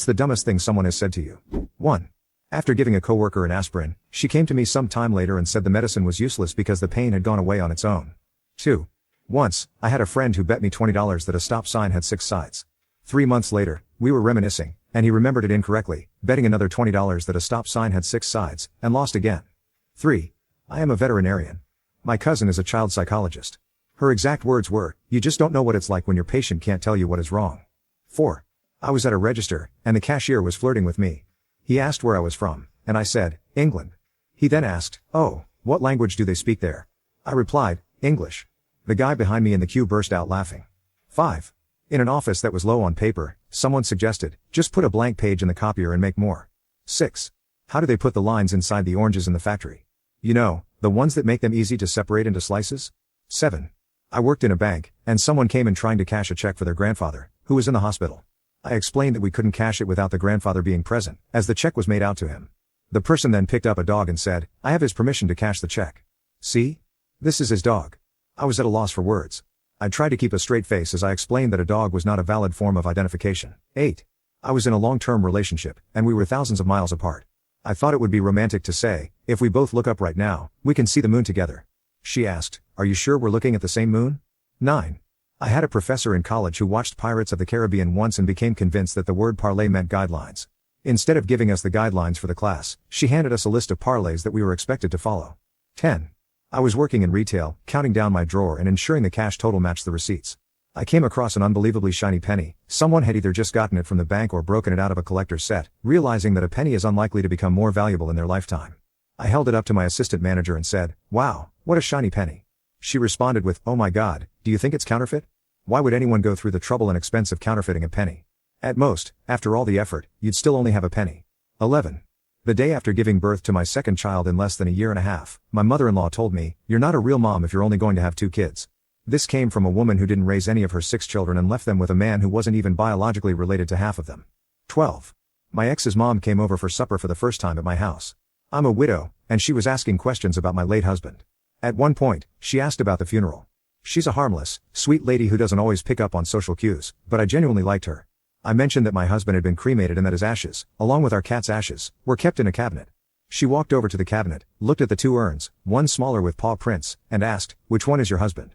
the dumbest thing someone has said to you? 1. After giving a coworker an aspirin, she came to me some time later and said the medicine was useless because the pain had gone away on its own. 2. Once, I had a friend who bet me $20 that a stop sign had 6 sides. 3 months later, we were reminiscing, and he remembered it incorrectly, betting another $20 that a stop sign had 6 sides, and lost again. 3. I am a veterinarian. My cousin is a child psychologist. Her exact words were, "You just don't know what it's like when your patient can't tell you what is wrong." 4. I was at a register, and the cashier was flirting with me. He asked where I was from, and I said, "England." He then asked, "Oh, what language do they speak there?" I replied, "English." The guy behind me in the queue burst out laughing. 5. In an office that was low on paper, someone suggested, just put a blank page in the copier and make more. 6. How do they put the lines inside the oranges in the factory? You know, the ones that make them easy to separate into slices? 7. I worked in a bank, and someone came in trying to cash a check for their grandfather, who was in the hospital. I explained that we couldn't cash it without the grandfather being present, as the check was made out to him. The person then picked up a dog and said, "I have his permission to cash the check. See? This is his dog." I was at a loss for words. I tried to keep a straight face as I explained that a dog was not a valid form of identification. 8. I was in a long-term relationship, and we were thousands of miles apart. I thought it would be romantic to say, "If we both look up right now, we can see the moon together." She asked, "Are you sure we're looking at the same moon?" 9. I had a professor in college who watched Pirates of the Caribbean once and became convinced that the word parlay meant guidelines. Instead of giving us the guidelines for the class, she handed us a list of parlays that we were expected to follow. 10. I was working in retail, counting down my drawer and ensuring the cash total matched the receipts. I came across an unbelievably shiny penny. Someone had either just gotten it from the bank or broken it out of a collector's set, realizing that a penny is unlikely to become more valuable in their lifetime. I held it up to my assistant manager and said, "Wow, what a shiny penny." She responded with, "Oh my God, do you think it's counterfeit? Why would anyone go through the trouble and expense of counterfeiting a penny? At most, after all the effort, you'd still only have a penny." 11. The day after giving birth to my second child in less than a year and a half, my mother-in-law told me, "You're not a real mom if you're only going to have 2 kids." This came from a woman who didn't raise any of her 6 children and left them with a man who wasn't even biologically related to half of them. 12. My ex's mom came over for supper for the first time at my house. I'm a widow, and she was asking questions about my late husband. At one point, she asked about the funeral. She's a harmless, sweet lady who doesn't always pick up on social cues, but I genuinely liked her. I mentioned that my husband had been cremated and that his ashes, along with our cat's ashes, were kept in a cabinet. She walked over to the cabinet, looked at the 2 urns, one smaller with paw prints, and asked, "Which one is your husband?"